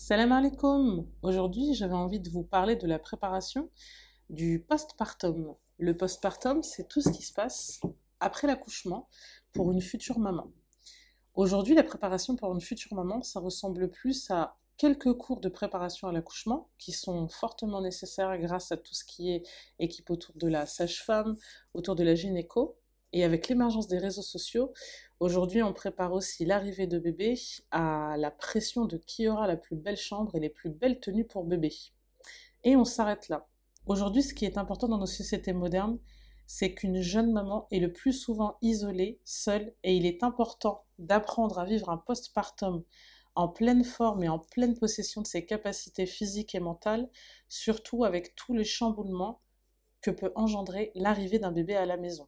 Salam alaikum. Aujourd'hui, j'avais envie de vous parler de la préparation du postpartum. Le postpartum, c'est tout ce qui se passe après l'accouchement pour une future maman. Aujourd'hui, la préparation pour une future maman, ça ressemble plus à quelques cours de préparation à l'accouchement qui sont fortement nécessaires grâce à tout ce qui est équipe autour de la sage-femme, autour de la gynéco. Et avec l'émergence des réseaux sociaux, aujourd'hui, on prépare aussi l'arrivée de bébé à la pression de qui aura la plus belle chambre et les plus belles tenues pour bébé. Et on s'arrête là. Aujourd'hui, ce qui est important dans nos sociétés modernes, c'est qu'une jeune maman est le plus souvent isolée, seule, et il est important d'apprendre à vivre un postpartum en pleine forme et en pleine possession de ses capacités physiques et mentales, surtout avec tous les chamboulements que peut engendrer l'arrivée d'un bébé à la maison.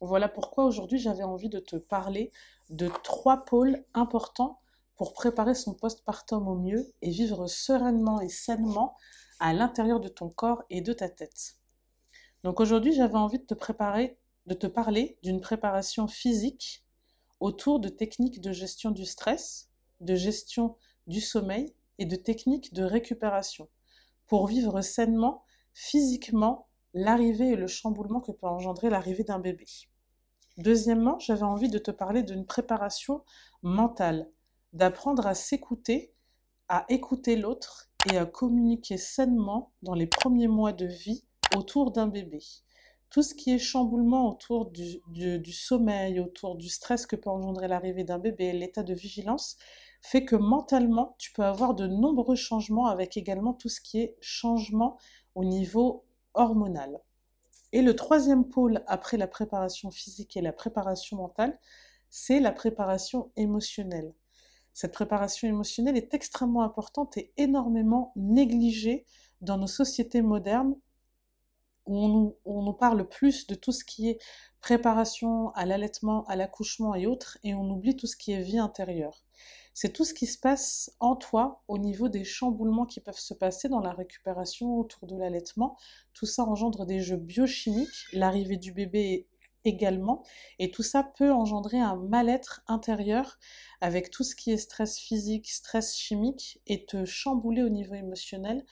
Voilà pourquoi aujourd'hui j'avais envie de te parler de 3 pôles importants pour préparer son postpartum au mieux et vivre sereinement et sainement à l'intérieur de ton corps et de ta tête. Donc aujourd'hui j'avais envie de te parler d'une préparation physique autour de techniques de gestion du stress, de gestion du sommeil et de techniques de récupération pour vivre sainement, physiquement, l'arrivée et le chamboulement que peut engendrer l'arrivée d'un bébé. Deuxièmement, j'avais envie de te parler d'une préparation mentale, d'apprendre à s'écouter, à écouter l'autre et à communiquer sainement dans les premiers mois de vie autour d'un bébé. Tout ce qui est chamboulement autour du sommeil, autour du stress que peut engendrer l'arrivée d'un bébé, l'état de vigilance, fait que mentalement, tu peux avoir de nombreux changements avec également tout ce qui est changement au niveau hormonal. Et le troisième pôle après la préparation physique et la préparation mentale, c'est la préparation émotionnelle. Cette préparation émotionnelle est extrêmement importante et énormément négligée dans nos sociétés modernes où on nous parle plus de tout ce qui est préparation à l'allaitement, à l'accouchement et autres, et on oublie tout ce qui est vie intérieure. C'est tout ce qui se passe en toi au niveau des chamboulements qui peuvent se passer dans la récupération autour de l'allaitement. Tout ça engendre des jeux biochimiques, l'arrivée du bébé également, et tout ça peut engendrer un mal-être intérieur avec tout ce qui est stress physique, stress chimique, et te chambouler au niveau émotionnel.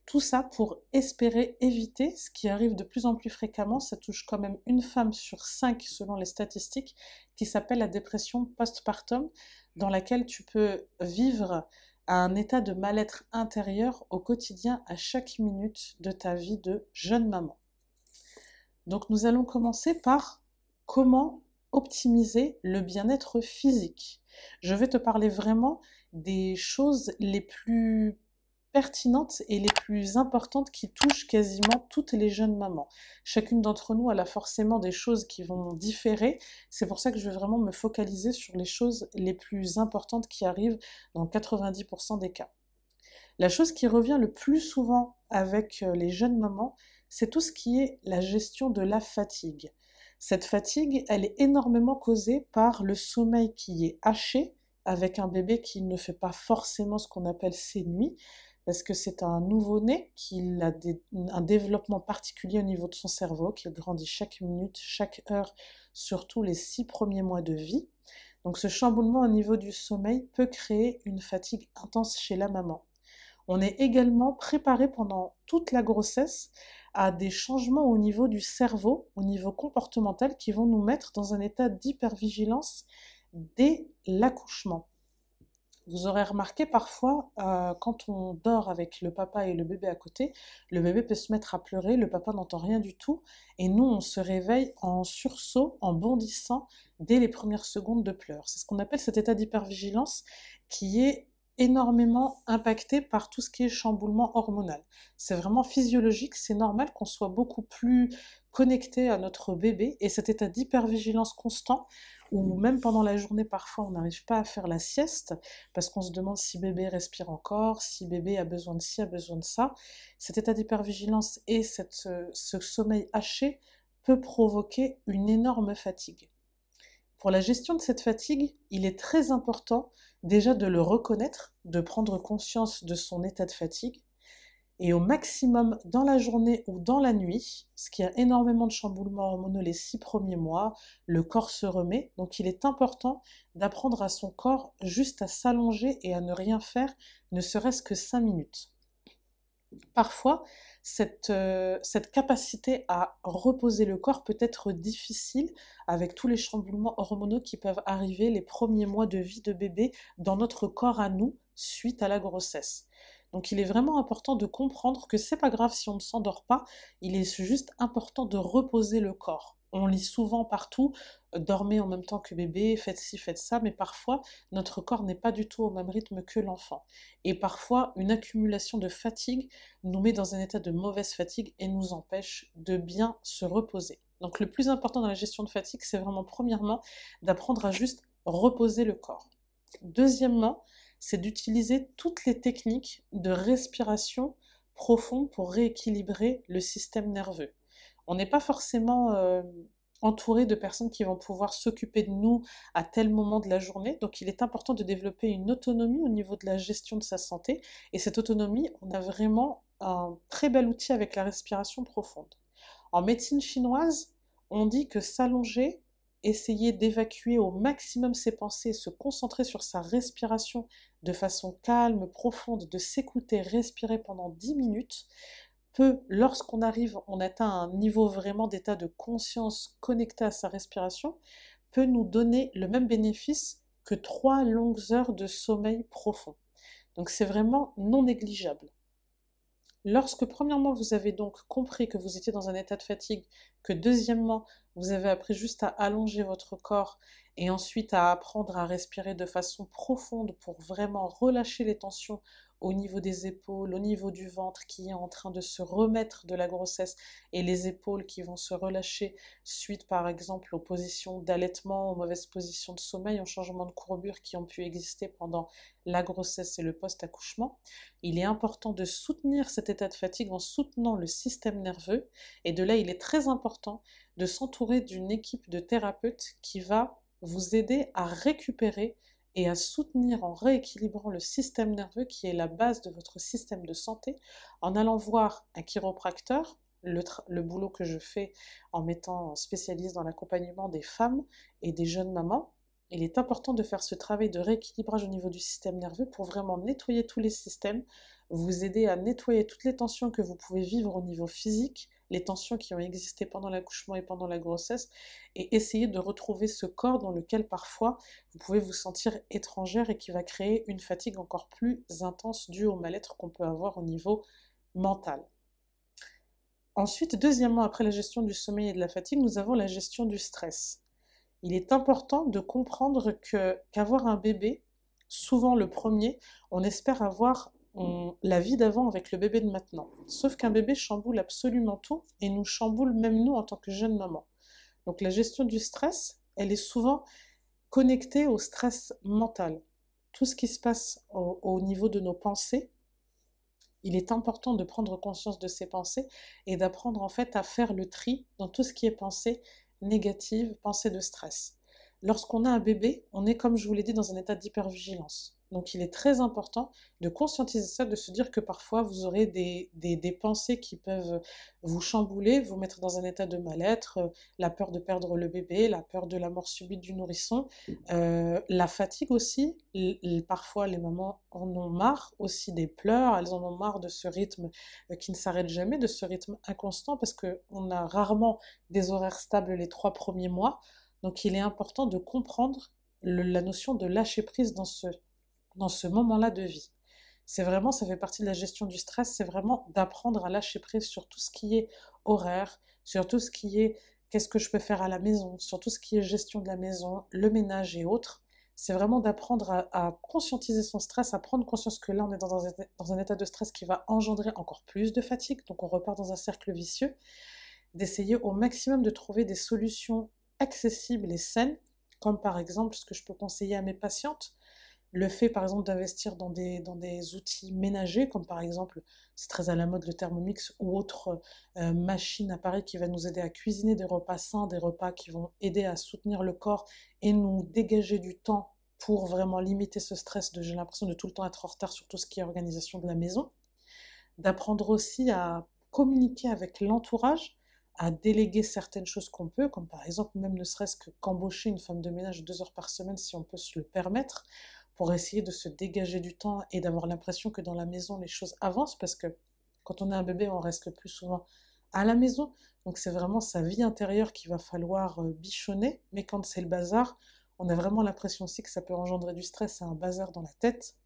Tout ça pour espérer éviter ce qui arrive de plus en plus fréquemment, ça touche quand même une femme sur 5 selon les statistiques, qui s'appelle la dépression postpartum, dans laquelle tu peux vivre un état de mal-être intérieur au quotidien à chaque minute de ta vie de jeune maman. Donc nous allons commencer par comment optimiser le bien-être physique. Je vais te parler vraiment des choses les plus pertinentes et les plus importantes qui touchent quasiment toutes les jeunes mamans. Chacune d'entre nous, elle a forcément des choses qui vont différer. C'est pour ça que je vais vraiment me focaliser sur les choses les plus importantes qui arrivent dans 90% des cas. La chose qui revient le plus souvent avec les jeunes mamans, c'est tout ce qui est la gestion de la fatigue. Cette fatigue, elle est énormément causée par le sommeil qui est haché, avec un bébé qui ne fait pas forcément ce qu'on appelle ses nuits, parce que c'est un nouveau-né qui a un développement particulier au niveau de son cerveau, qui grandit chaque minute, chaque heure, surtout les 6 premiers mois de vie. Donc ce chamboulement au niveau du sommeil peut créer une fatigue intense chez la maman. On est également préparé pendant toute la grossesse à des changements au niveau du cerveau, au niveau comportemental, qui vont nous mettre dans un état d'hypervigilance dès l'accouchement. Vous aurez remarqué parfois, quand on dort avec le papa et le bébé à côté, le bébé peut se mettre à pleurer, le papa n'entend rien du tout, et nous, on se réveille en sursaut, en bondissant dès les premières secondes de pleurs. C'est ce qu'on appelle cet état d'hypervigilance qui est énormément impacté par tout ce qui est chamboulement hormonal. C'est vraiment physiologique, c'est normal qu'on soit beaucoup plus connecté à notre bébé, et cet état d'hypervigilance constant, ou même pendant la journée, parfois on n'arrive pas à faire la sieste, parce qu'on se demande si bébé respire encore, si bébé a besoin de ci, a besoin de ça. Cet état d'hypervigilance et ce sommeil haché peut provoquer une énorme fatigue. Pour la gestion de cette fatigue, il est très important déjà de le reconnaître, de prendre conscience de son état de fatigue, Et au maximum dans la journée ou dans la nuit, parce qu'il y a énormément de chamboulements hormonaux les 6 premiers mois, le corps se remet. Donc il est important d'apprendre à son corps juste à s'allonger et à ne rien faire, ne serait-ce que 5 minutes. Parfois, cette capacité à reposer le corps peut être difficile avec tous les chamboulements hormonaux qui peuvent arriver les premiers mois de vie de bébé dans notre corps à nous suite à la grossesse. Donc il est vraiment important de comprendre que c'est pas grave si on ne s'endort pas, il est juste important de reposer le corps. On lit souvent partout, dormez en même temps que bébé, faites ci, faites ça, mais parfois notre corps n'est pas du tout au même rythme que l'enfant. Et parfois une accumulation de fatigue nous met dans un état de mauvaise fatigue et nous empêche de bien se reposer. Donc le plus important dans la gestion de fatigue, c'est vraiment premièrement d'apprendre à juste reposer le corps. Deuxièmement, c'est d'utiliser toutes les techniques de respiration profonde pour rééquilibrer le système nerveux. On n'est pas forcément entouré de personnes qui vont pouvoir s'occuper de nous à tel moment de la journée, donc il est important de développer une autonomie au niveau de la gestion de sa santé, et cette autonomie, on a vraiment un très bel outil avec la respiration profonde. En médecine chinoise, on dit que s'allonger, essayer d'évacuer au maximum ses pensées, se concentrer sur sa respiration de façon calme, profonde, de s'écouter, respirer pendant 10 minutes, peut, lorsqu'on arrive, on atteint un niveau vraiment d'état de conscience connecté à sa respiration, peut nous donner le même bénéfice que 3 longues heures de sommeil profond. Donc c'est vraiment non négligeable. Lorsque premièrement vous avez donc compris que vous étiez dans un état de fatigue, que deuxièmement vous avez appris juste à allonger votre corps et ensuite à apprendre à respirer de façon profonde pour vraiment relâcher les tensions au niveau des épaules, au niveau du ventre qui est en train de se remettre de la grossesse et les épaules qui vont se relâcher suite par exemple aux positions d'allaitement, aux mauvaises positions de sommeil, aux changements de courbure qui ont pu exister pendant la grossesse et le post-accouchement. Il est important de soutenir cet état de fatigue en soutenant le système nerveux et de là il est très important de s'entourer d'une équipe de thérapeutes qui va vous aider à récupérer et à soutenir en rééquilibrant le système nerveux qui est la base de votre système de santé en allant voir un chiropracteur, le boulot que je fais en étant spécialiste dans l'accompagnement des femmes et des jeunes mamans. Il est important de faire ce travail de rééquilibrage au niveau du système nerveux pour vraiment nettoyer tous les systèmes, vous aider à nettoyer toutes les tensions que vous pouvez vivre au niveau physique, les tensions qui ont existé pendant l'accouchement et pendant la grossesse, et essayer de retrouver ce corps dans lequel parfois vous pouvez vous sentir étrangère et qui va créer une fatigue encore plus intense due au mal-être qu'on peut avoir au niveau mental. Ensuite, deuxièmement, après la gestion du sommeil et de la fatigue, nous avons la gestion du stress. Il est important de comprendre qu'avoir un bébé, souvent le premier, on espère avoir la vie d'avant avec le bébé de maintenant. Sauf qu'un bébé chamboule absolument tout et nous chamboule même nous en tant que jeunes mamans. Donc la gestion du stress, elle est souvent connectée au stress mental. Tout ce qui se passe au niveau de nos pensées, il est important de prendre conscience de ces pensées et d'apprendre en fait à faire le tri dans tout ce qui est pensée négative, pensée de stress. Lorsqu'on a un bébé, on est, comme je vous l'ai dit, dans un état d'hypervigilance. Donc il est très important de conscientiser ça, de se dire que parfois vous aurez des pensées qui peuvent vous chambouler, vous mettre dans un état de mal-être, la peur de perdre le bébé, la peur de la mort subite du nourrisson, la fatigue aussi. Parfois les mamans en ont marre aussi des pleurs, elles en ont marre de ce rythme qui ne s'arrête jamais, de ce rythme inconstant, parce qu'on a rarement des horaires stables les 3 premiers mois. Donc il est important de comprendre la notion de lâcher prise dans ce moment-là de vie. C'est vraiment, ça fait partie de la gestion du stress, c'est vraiment d'apprendre à lâcher prise sur tout ce qui est horaire, sur tout ce qui est qu'est-ce que je peux faire à la maison, sur tout ce qui est gestion de la maison, le ménage et autres. C'est vraiment d'apprendre à conscientiser son stress, à prendre conscience que là, on est dans un état de stress qui va engendrer encore plus de fatigue, donc on repart dans un cercle vicieux, d'essayer au maximum de trouver des solutions accessibles et saines, comme par exemple ce que je peux conseiller à mes patientes, le fait par exemple d'investir dans des outils ménagers, comme par exemple, c'est très à la mode le Thermomix ou autre machine, appareil qui va nous aider à cuisiner des repas sains, des repas qui vont aider à soutenir le corps et nous dégager du temps pour vraiment limiter ce stress de j'ai l'impression de tout le temps être en retard sur tout ce qui est organisation de la maison. d'apprendre aussi à communiquer avec l'entourage, à déléguer certaines choses qu'on peut, comme par exemple même ne serait-ce que qu'embaucher une femme de ménage 2 heures par semaine si on peut se le permettre, pour essayer de se dégager du temps et d'avoir l'impression que dans la maison les choses avancent, parce que quand on a un bébé on reste le plus souvent à la maison, donc c'est vraiment sa vie intérieure qu'il va falloir bichonner, mais quand c'est le bazar, on a vraiment l'impression aussi que ça peut engendrer du stress, c'est un bazar dans la tête.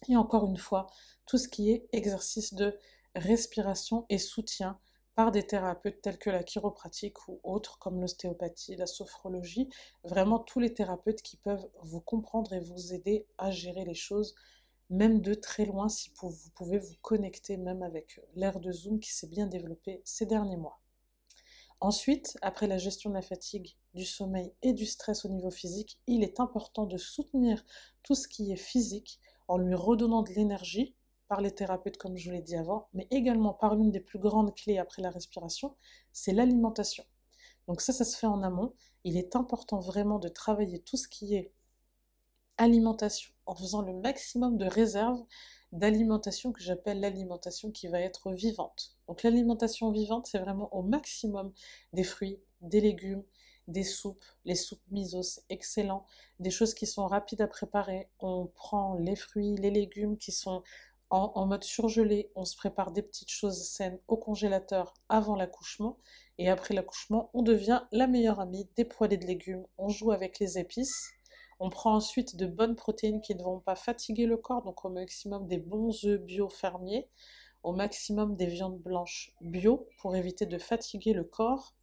Et encore une fois, tout ce qui est exercice de respiration et soutien par des thérapeutes tels que la chiropratique ou autres comme l'ostéopathie, la sophrologie, vraiment tous les thérapeutes qui peuvent vous comprendre et vous aider à gérer les choses, même de très loin si vous pouvez vous connecter même avec l'ère de Zoom qui s'est bien développée ces derniers mois. Ensuite, après la gestion de la fatigue, du sommeil et du stress au niveau physique, il est important de soutenir tout ce qui est physique en lui redonnant de l'énergie par les thérapeutes comme je vous l'ai dit avant, mais également par l'une des plus grandes clés après la respiration, c'est l'alimentation. Donc ça se fait en amont. Il est important vraiment de travailler tout ce qui est alimentation en faisant le maximum de réserves d'alimentation que j'appelle l'alimentation qui va être vivante. Donc l'alimentation vivante, c'est vraiment au maximum des fruits, des légumes, des soupes, les soupes miso, c'est excellent, des choses qui sont rapides à préparer. On prend les fruits, les légumes qui sont en mode surgelé, on se prépare des petites choses saines au congélateur avant l'accouchement, et après l'accouchement, on devient la meilleure amie des poêlés de légumes, on joue avec les épices. On prend ensuite de bonnes protéines qui ne vont pas fatiguer le corps, donc au maximum des bons œufs bio fermiers, au maximum des viandes blanches bio pour éviter de fatiguer le corps.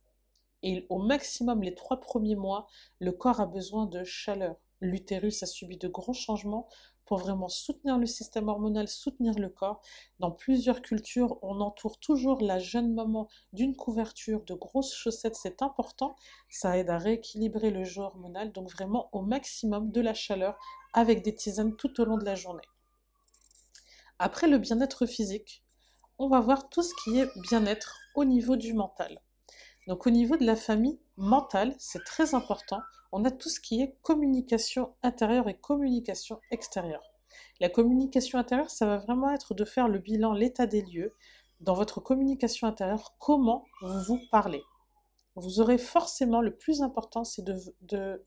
Et au maximum, les 3 premiers mois, le corps a besoin de chaleur. L'utérus a subi de gros changements pour vraiment soutenir le système hormonal, soutenir le corps. Dans plusieurs cultures, on entoure toujours la jeune maman d'une couverture, de grosses chaussettes, c'est important. Ça aide à rééquilibrer le jeu hormonal, donc vraiment au maximum de la chaleur avec des tisanes tout au long de la journée. Après le bien-être physique, on va voir tout ce qui est bien-être au niveau du mental. Donc au niveau de la famille mentale, c'est très important. On a tout ce qui est communication intérieure et communication extérieure. La communication intérieure, ça va vraiment être de faire le bilan, l'état des lieux. Dans votre communication intérieure, comment vous vous parlez. Vous aurez forcément, le plus important, c'est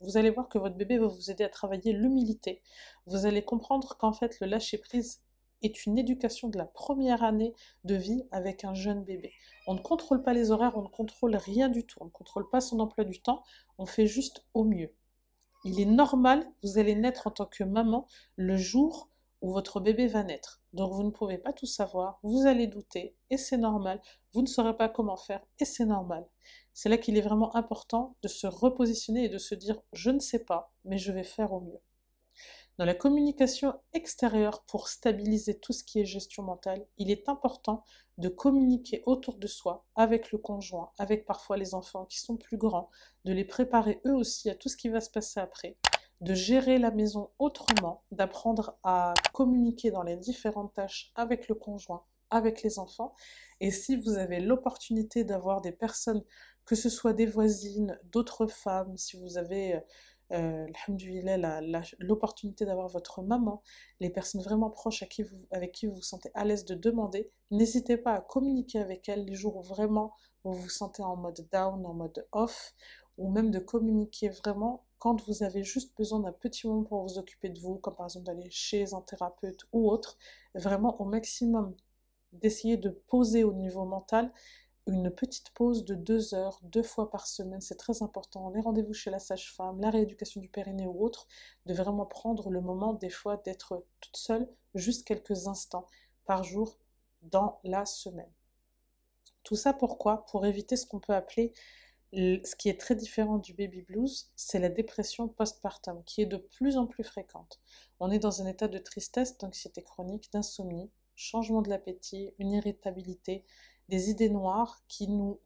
vous allez voir que votre bébé va vous aider à travailler l'humilité. Vous allez comprendre qu'en fait, le lâcher-prise est une éducation de la première année de vie avec un jeune bébé. On ne contrôle pas les horaires, on ne contrôle rien du tout, on ne contrôle pas son emploi du temps, on fait juste au mieux. Il est normal, vous allez naître en tant que maman le jour où votre bébé va naître. Donc vous ne pouvez pas tout savoir, vous allez douter, et c'est normal. Vous ne saurez pas comment faire, et c'est normal. C'est là qu'il est vraiment important de se repositionner et de se dire « je ne sais pas, mais je vais faire au mieux ». Dans la communication extérieure, pour stabiliser tout ce qui est gestion mentale, il est important de communiquer autour de soi, avec le conjoint, avec parfois les enfants qui sont plus grands, de les préparer eux aussi à tout ce qui va se passer après, de gérer la maison autrement, d'apprendre à communiquer dans les différentes tâches avec le conjoint, avec les enfants. Et si vous avez l'opportunité d'avoir des personnes, que ce soit des voisines, d'autres femmes, si vous avez alhamdoulilah, l'opportunité d'avoir votre maman, les personnes vraiment proches avec qui vous vous sentez à l'aise de demander, n'hésitez pas à communiquer avec elles les jours où vraiment vous vous sentez en mode down, en mode off, ou même de communiquer vraiment quand vous avez juste besoin d'un petit moment pour vous occuper de vous, comme par exemple d'aller chez un thérapeute ou autre, vraiment au maximum d'essayer de poser au niveau mental une petite pause de 2 heures, 2 fois par semaine, c'est très important. Les rendez-vous chez la sage-femme, la rééducation du périnée ou autre, de vraiment prendre le moment des fois d'être toute seule, juste quelques instants par jour dans la semaine. Tout ça pourquoi? Pour éviter ce qu'on peut appeler, ce qui est très différent du baby blues, c'est la dépression postpartum, qui est de plus en plus fréquente. On est dans un état de tristesse, d'anxiété chronique, d'insomnie, changement de l'appétit, une irritabilité, des idées noires qui nous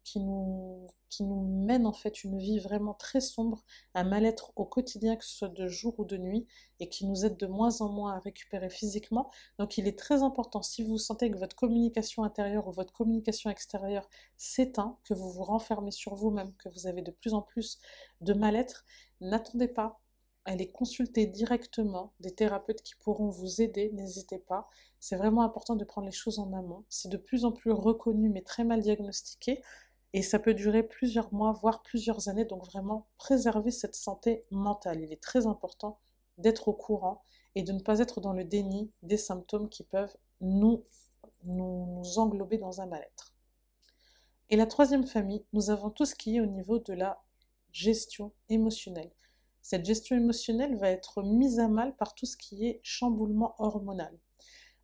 mènent en fait une vie vraiment très sombre, un mal-être au quotidien, que ce soit de jour ou de nuit, et qui nous aide de moins en moins à récupérer physiquement. Donc il est très important, si vous sentez que votre communication intérieure ou votre communication extérieure s'éteint, que vous vous renfermez sur vous-même, que vous avez de plus en plus de mal-être, n'attendez pas. Allez consulter directement des thérapeutes qui pourront vous aider, n'hésitez pas. C'est vraiment important de prendre les choses en amont. C'est de plus en plus reconnu mais très mal diagnostiqué et ça peut durer plusieurs mois, voire plusieurs années. Donc vraiment, préserver cette santé mentale. Il est très important d'être au courant et de ne pas être dans le déni des symptômes qui peuvent nous englober dans un mal-être. Et la troisième famille, nous avons tout ce qui est au niveau de la gestion émotionnelle. Cette gestion émotionnelle va être mise à mal par tout ce qui est chamboulement hormonal.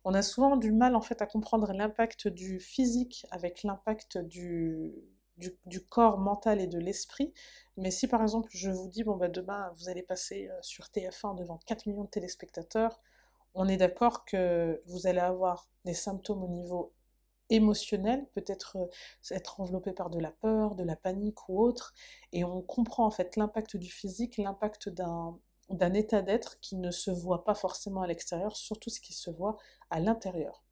On a souvent du mal en fait à comprendre l'impact du physique avec l'impact du corps mental et de l'esprit. Mais si par exemple je vous dis, bon bah demain vous allez passer sur TF1 devant 4 millions de téléspectateurs, on est d'accord que vous allez avoir des symptômes au niveau émotionnel, peut-être être enveloppé par de la peur, de la panique ou autre, et on comprend en fait l'impact du physique, l'impact d'un état d'être qui ne se voit pas forcément à l'extérieur, surtout ce qui se voit à l'intérieur.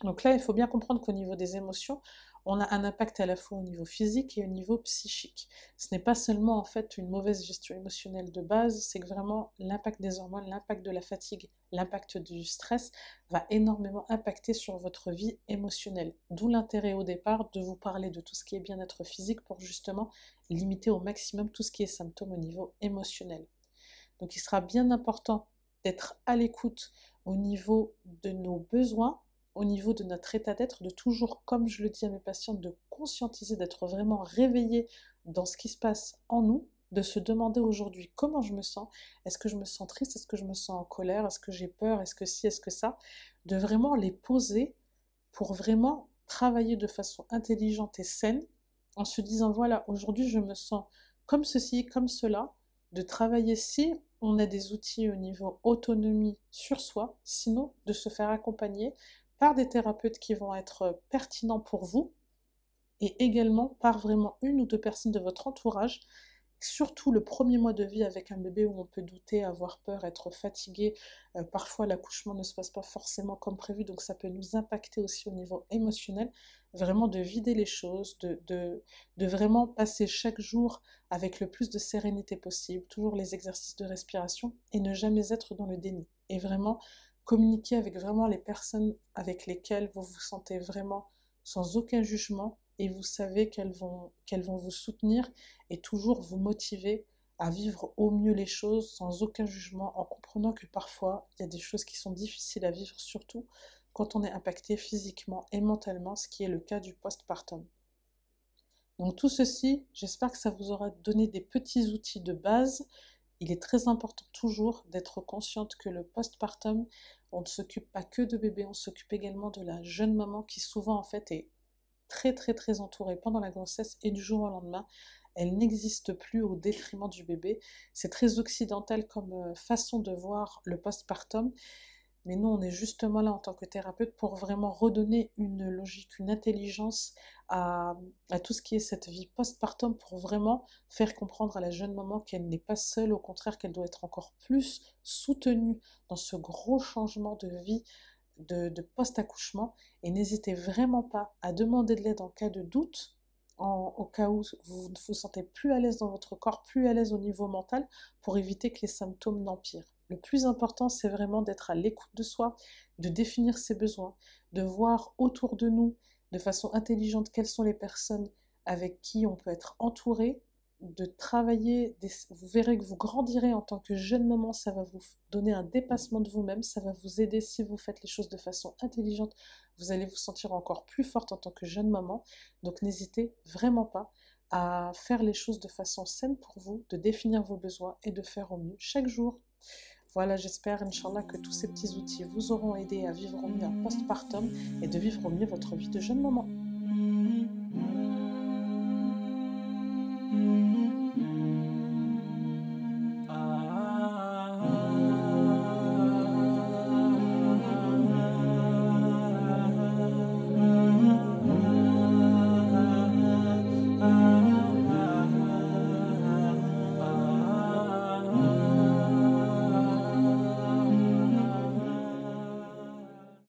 Donc là, il faut bien comprendre qu'au niveau des émotions, on a un impact à la fois au niveau physique et au niveau psychique. Ce n'est pas seulement en fait une mauvaise gestion émotionnelle de base, c'est que vraiment l'impact des hormones, l'impact de la fatigue, l'impact du stress va énormément impacter sur votre vie émotionnelle. D'où l'intérêt au départ de vous parler de tout ce qui est bien-être physique pour justement limiter au maximum tout ce qui est symptômes au niveau émotionnel. Donc il sera bien important d'être à l'écoute au niveau de nos besoins, au niveau de notre état d'être, de toujours, comme je le dis à mes patientes, de conscientiser, d'être vraiment réveillé dans ce qui se passe en nous, de se demander aujourd'hui comment je me sens, est-ce que je me sens triste, est-ce que je me sens en colère, est-ce que j'ai peur, est-ce que ci, est-ce que ça, de vraiment les poser pour vraiment travailler de façon intelligente et saine, en se disant voilà, aujourd'hui je me sens comme ceci, comme cela, de travailler si on a des outils au niveau autonomie sur soi, sinon de se faire accompagner par des thérapeutes qui vont être pertinents pour vous et également par vraiment une ou deux personnes de votre entourage, surtout le premier mois de vie avec un bébé où on peut douter, avoir peur, être fatigué, parfois l'accouchement ne se passe pas forcément comme prévu, donc ça peut nous impacter aussi au niveau émotionnel, vraiment de vider les choses, de vraiment passer chaque jour avec le plus de sérénité possible, toujours les exercices de respiration et ne jamais être dans le déni. Et vraiment communiquer avec vraiment les personnes avec lesquelles vous vous sentez vraiment sans aucun jugement et vous savez qu'elles vont vous soutenir et toujours vous motiver à vivre au mieux les choses sans aucun jugement, en comprenant que parfois il y a des choses qui sont difficiles à vivre, surtout quand on est impacté physiquement et mentalement, ce qui est le cas du postpartum. Donc tout ceci, j'espère que ça vous aura donné des petits outils de base. Il est très important toujours d'être consciente que le postpartum, on ne s'occupe pas que de bébé, on s'occupe également de la jeune maman qui souvent en fait est très très très entourée pendant la grossesse et du jour au lendemain, elle n'existe plus au détriment du bébé. C'est très occidental comme façon de voir le postpartum, mais nous on est justement là en tant que thérapeute pour vraiment redonner une logique, une intelligence à, à tout ce qui est cette vie postpartum pour vraiment faire comprendre à la jeune maman qu'elle n'est pas seule, au contraire qu'elle doit être encore plus soutenue dans ce gros changement de vie de post-accouchement et n'hésitez vraiment pas à demander de l'aide en cas de doute, au cas où vous ne vous sentez plus à l'aise dans votre corps, plus à l'aise au niveau mental, pour éviter que les symptômes n'empirent. Le plus important, c'est vraiment d'être à l'écoute de soi, de définir ses besoins, de voir autour de nous de façon intelligente quelles sont les personnes avec qui on peut être entouré, de travailler, vous verrez que vous grandirez en tant que jeune maman, ça va vous donner un dépassement de vous-même, ça va vous aider si vous faites les choses de façon intelligente, vous allez vous sentir encore plus forte en tant que jeune maman, donc n'hésitez vraiment pas à faire les choses de façon saine pour vous, de définir vos besoins et de faire au mieux chaque jour. Voilà, j'espère, Inch'Allah, que tous ces petits outils vous auront aidé à vivre au mieux un postpartum et de vivre au mieux votre vie de jeune maman.